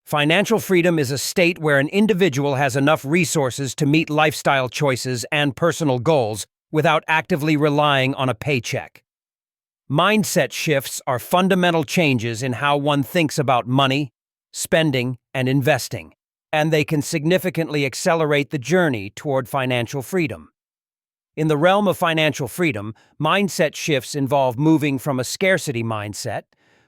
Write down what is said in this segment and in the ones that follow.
Financial freedom is a state where an individual has enough resources to meet lifestyle choices and personal goals without actively relying on a paycheck. Mindset shifts are fundamental changes in how one thinks about money, spending, and investing, and they can significantly accelerate the journey toward financial freedom. In the realm of financial freedom, mindset shifts involve moving from a scarcity mindset,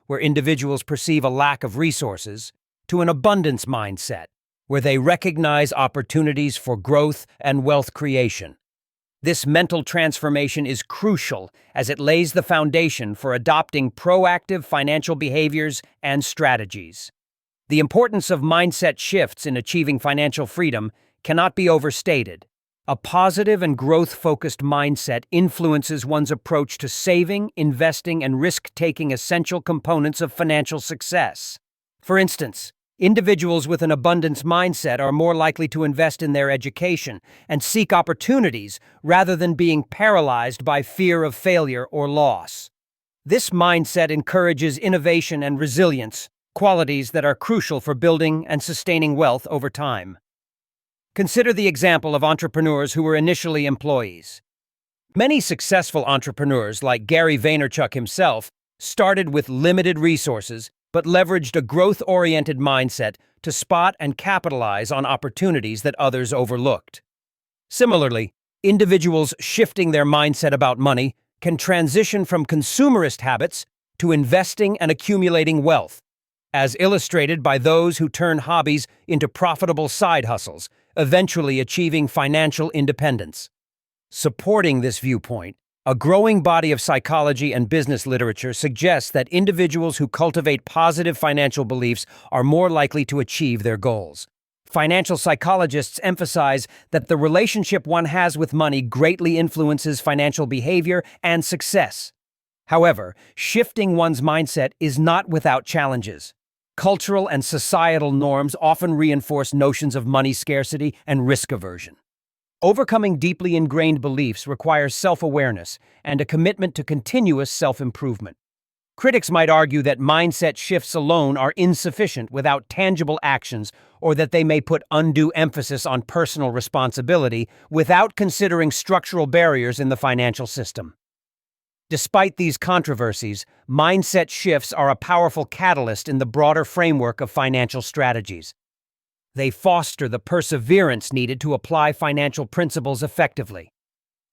where individuals perceive a lack of resources, to an abundance mindset, where they recognize opportunities for growth and wealth creation. This mental transformation is crucial as it lays the foundation for adopting proactive financial behaviors and strategies. The importance of mindset shifts in achieving financial freedom cannot be overstated. A positive and growth-focused mindset influences one's approach to saving, investing, and risk-taking, essential components of financial success. For instance, individuals with an abundance mindset are more likely to invest in their education and seek opportunities rather than being paralyzed by fear of failure or loss. This mindset encourages innovation and resilience, qualities that are crucial for building and sustaining wealth over time. Consider the example of entrepreneurs who were initially employees. Many successful entrepreneurs, like Gary Vaynerchuk himself, started with limited resources but leveraged a growth-oriented mindset to spot and capitalize on opportunities that others overlooked. Similarly, individuals shifting their mindset about money can transition from consumerist habits to investing and accumulating wealth, as illustrated by those who turn hobbies into profitable side hustles, eventually achieving financial independence. Supporting this viewpoint, a growing body of psychology and business literature suggests that individuals who cultivate positive financial beliefs are more likely to achieve their goals. Financial psychologists emphasize that the relationship one has with money greatly influences financial behavior and success. However, shifting one's mindset is not without challenges. Cultural and societal norms often reinforce notions of money scarcity and risk aversion. Overcoming deeply ingrained beliefs requires self-awareness and a commitment to continuous self-improvement. Critics might argue that mindset shifts alone are insufficient without tangible actions, or that they may put undue emphasis on personal responsibility without considering structural barriers in the financial system. Despite these controversies, mindset shifts are a powerful catalyst in the broader framework of financial strategies. They foster the perseverance needed to apply financial principles effectively.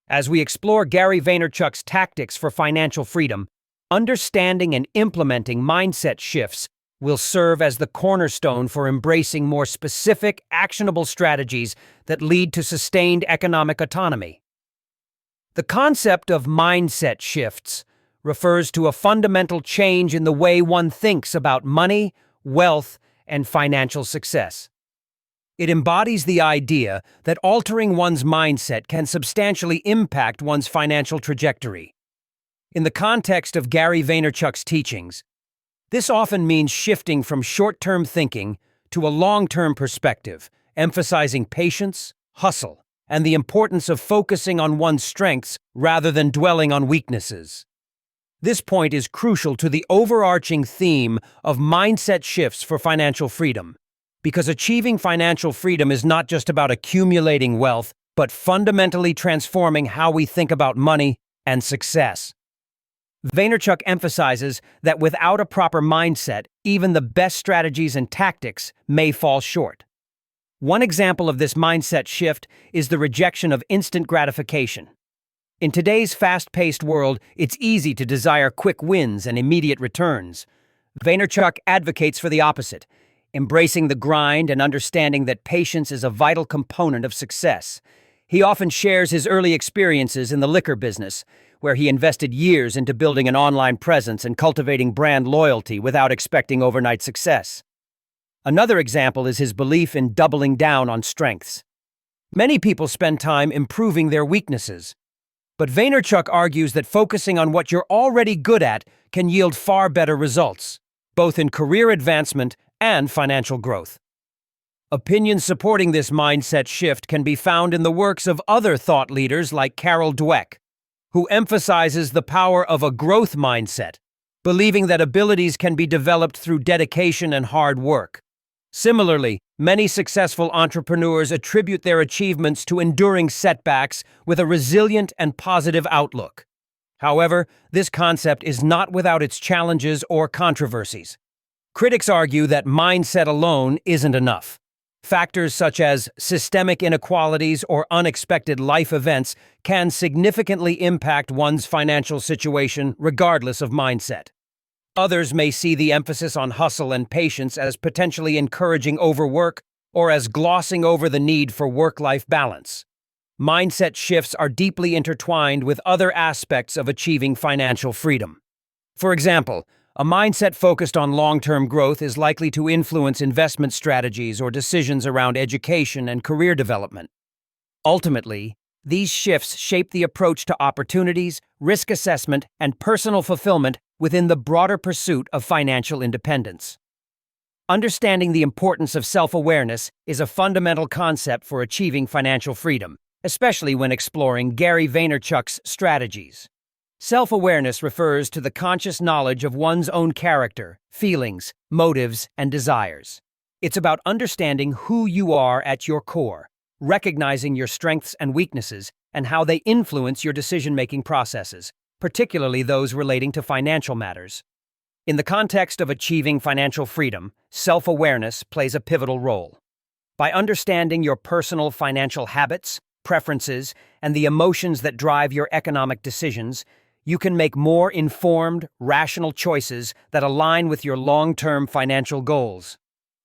As we explore Gary Vaynerchuk's tactics for financial freedom, understanding and implementing mindset shifts will serve as the cornerstone for embracing more specific, actionable strategies that lead to sustained economic autonomy. The concept of mindset shifts refers to a fundamental change in the way one thinks about money, wealth, and financial success. It embodies the idea that altering one's mindset can substantially impact one's financial trajectory. In the context of Gary Vaynerchuk's teachings, this often means shifting from short-term thinking to a long-term perspective, emphasizing patience, hustle, and the importance of focusing on one's strengths rather than dwelling on weaknesses. This point is crucial to the overarching theme of mindset shifts for financial freedom, because achieving financial freedom is not just about accumulating wealth, but fundamentally transforming how we think about money and success. Vaynerchuk emphasizes that without a proper mindset, even the best strategies and tactics may fall short. One example of this mindset shift is the rejection of instant gratification. In today's fast-paced world, it's easy to desire quick wins and immediate returns. Vaynerchuk advocates for the opposite, embracing the grind and understanding that patience is a vital component of success. He often shares his early experiences in the liquor business, where he invested years into building an online presence and cultivating brand loyalty without expecting overnight success. Another example is his belief in doubling down on strengths. Many people spend time improving their weaknesses, but Vaynerchuk argues that focusing on what you're already good at can yield far better results, both in career advancement and financial growth. Opinions supporting this mindset shift can be found in the works of other thought leaders like Carol Dweck, who emphasizes the power of a growth mindset, believing that abilities can be developed through dedication and hard work. Similarly, many successful entrepreneurs attribute their achievements to enduring setbacks with a resilient and positive outlook. However, this concept is not without its challenges or controversies. Critics argue that mindset alone isn't enough. Factors such as systemic inequalities or unexpected life events can significantly impact one's financial situation regardless of mindset. Others may see the emphasis on hustle and patience as potentially encouraging overwork or as glossing over the need for work-life balance. Mindset shifts are deeply intertwined with other aspects of achieving financial freedom. For example, a mindset focused on long-term growth is likely to influence investment strategies or decisions around education and career development. Ultimately, these shifts shape the approach to opportunities, risk assessment, and personal fulfillment within the broader pursuit of financial independence. Understanding the importance of self-awareness is a fundamental concept for achieving financial freedom, especially when exploring Gary Vaynerchuk's strategies. Self-awareness refers to the conscious knowledge of one's own character, feelings, motives, and desires. It's about understanding who you are at your core, recognizing your strengths and weaknesses, and how they influence your decision-making processes, particularly those relating to financial matters. In the context of achieving financial freedom, self-awareness plays a pivotal role. By understanding your personal financial habits, preferences, and the emotions that drive your economic decisions, you can make more informed, rational choices that align with your long-term financial goals.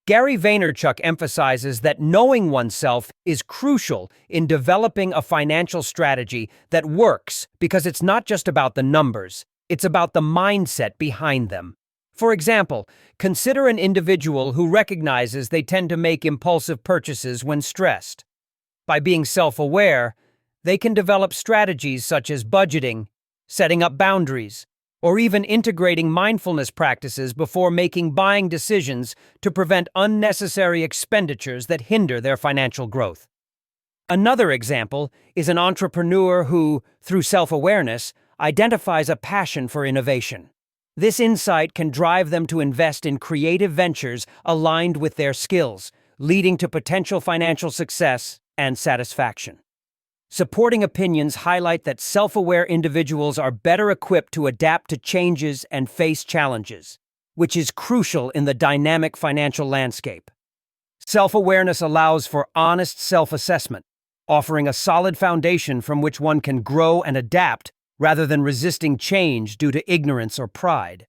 Gary Vaynerchuk emphasizes that knowing oneself is crucial in developing a financial strategy that works because it's not just about the numbers, it's about the mindset behind them. For example, consider an individual who recognizes they tend to make impulsive purchases when stressed. By being self-aware, they can develop strategies such as budgeting, setting up boundaries, or even integrating mindfulness practices before making buying decisions to prevent unnecessary expenditures that hinder their financial growth. Another example is an entrepreneur who, through self-awareness, identifies a passion for innovation. This insight can drive them to invest in creative ventures aligned with their skills, leading to potential financial success and satisfaction. Supporting opinions highlight that self-aware individuals are better equipped to adapt to changes and face challenges, which is crucial in the dynamic financial landscape. Self-awareness allows for honest self-assessment, offering a solid foundation from which one can grow and adapt rather than resisting change due to ignorance or pride.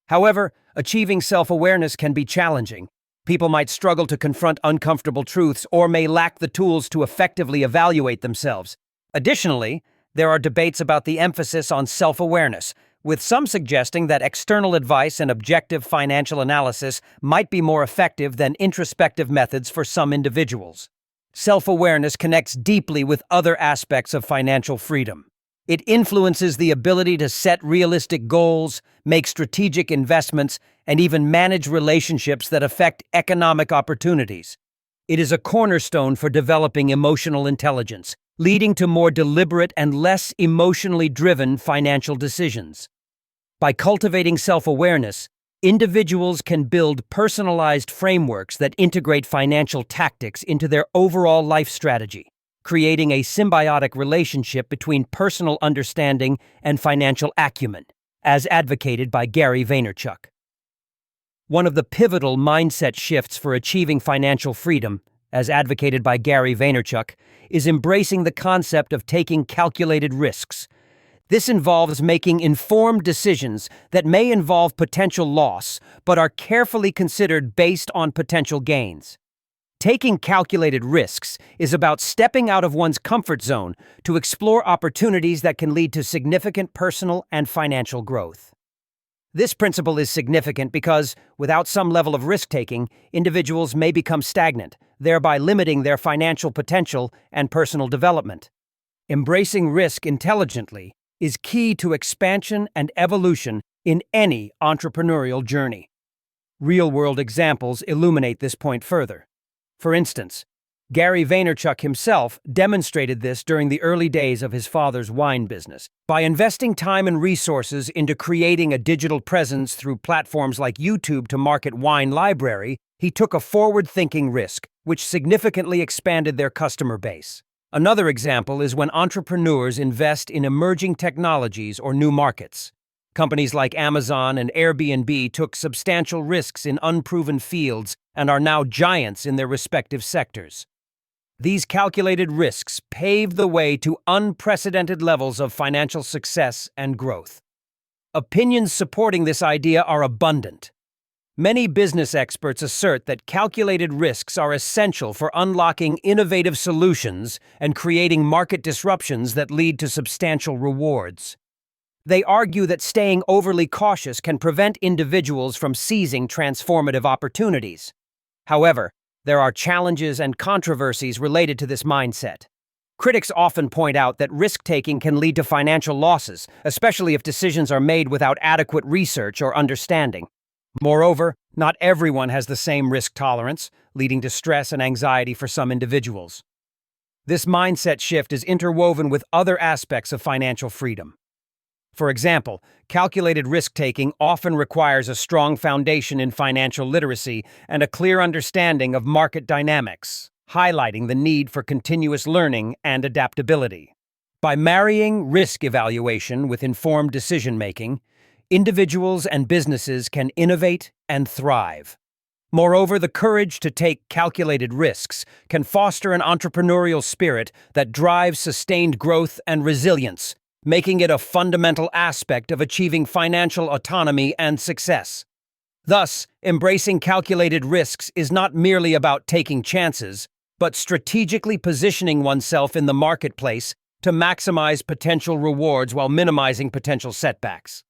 However, achieving self-awareness can be challenging. People might struggle to confront uncomfortable truths or may lack the tools to effectively evaluate themselves. Additionally, there are debates about the emphasis on self-awareness, with some suggesting that external advice and objective financial analysis might be more effective than introspective methods for some individuals. Self-awareness connects deeply with other aspects of financial freedom. It influences the ability to set realistic goals, make strategic investments, and even manage relationships that affect economic opportunities. It is a cornerstone for developing emotional intelligence, leading to more deliberate and less emotionally driven financial decisions. By cultivating self-awareness, individuals can build personalized frameworks that integrate financial tactics into their overall life strategy, creating a symbiotic relationship between personal understanding and financial acumen, as advocated by Gary Vaynerchuk. One of the pivotal mindset shifts for achieving financial freedom, as advocated by Gary Vaynerchuk, is embracing the concept of taking calculated risks. This involves making informed decisions that may involve potential loss, but are carefully considered based on potential gains. Taking calculated risks is about stepping out of one's comfort zone to explore opportunities that can lead to significant personal and financial growth. This principle is significant because, without some level of risk-taking, individuals may become stagnant, thereby limiting their financial potential and personal development. Embracing risk intelligently is key to expansion and evolution in any entrepreneurial journey. Real-world examples illuminate this point further. For instance, Gary Vaynerchuk himself demonstrated this during the early days of his father's wine business. By investing time and resources into creating a digital presence through platforms like YouTube to market wine library, he took a forward-thinking risk, which significantly expanded their customer base. Another example is when entrepreneurs invest in emerging technologies or new markets. Companies like Amazon and Airbnb took substantial risks in unproven fields and are now giants in their respective sectors. These calculated risks paved the way to unprecedented levels of financial success and growth. Opinions supporting this idea are abundant. Many business experts assert that calculated risks are essential for unlocking innovative solutions and creating market disruptions that lead to substantial rewards. They argue that staying overly cautious can prevent individuals from seizing transformative opportunities. However, there are challenges and controversies related to this mindset. Critics often point out that risk-taking can lead to financial losses, especially if decisions are made without adequate research or understanding. Moreover, not everyone has the same risk tolerance, leading to stress and anxiety for some individuals. This mindset shift is interwoven with other aspects of financial freedom. For example, calculated risk-taking often requires a strong foundation in financial literacy and a clear understanding of market dynamics, highlighting the need for continuous learning and adaptability. By marrying risk evaluation with informed decision-making, individuals and businesses can innovate and thrive. Moreover, the courage to take calculated risks can foster an entrepreneurial spirit that drives sustained growth and resilience, making it a fundamental aspect of achieving financial autonomy and success. Thus, embracing calculated risks is not merely about taking chances, but strategically positioning oneself in the marketplace to maximize potential rewards while minimizing potential setbacks.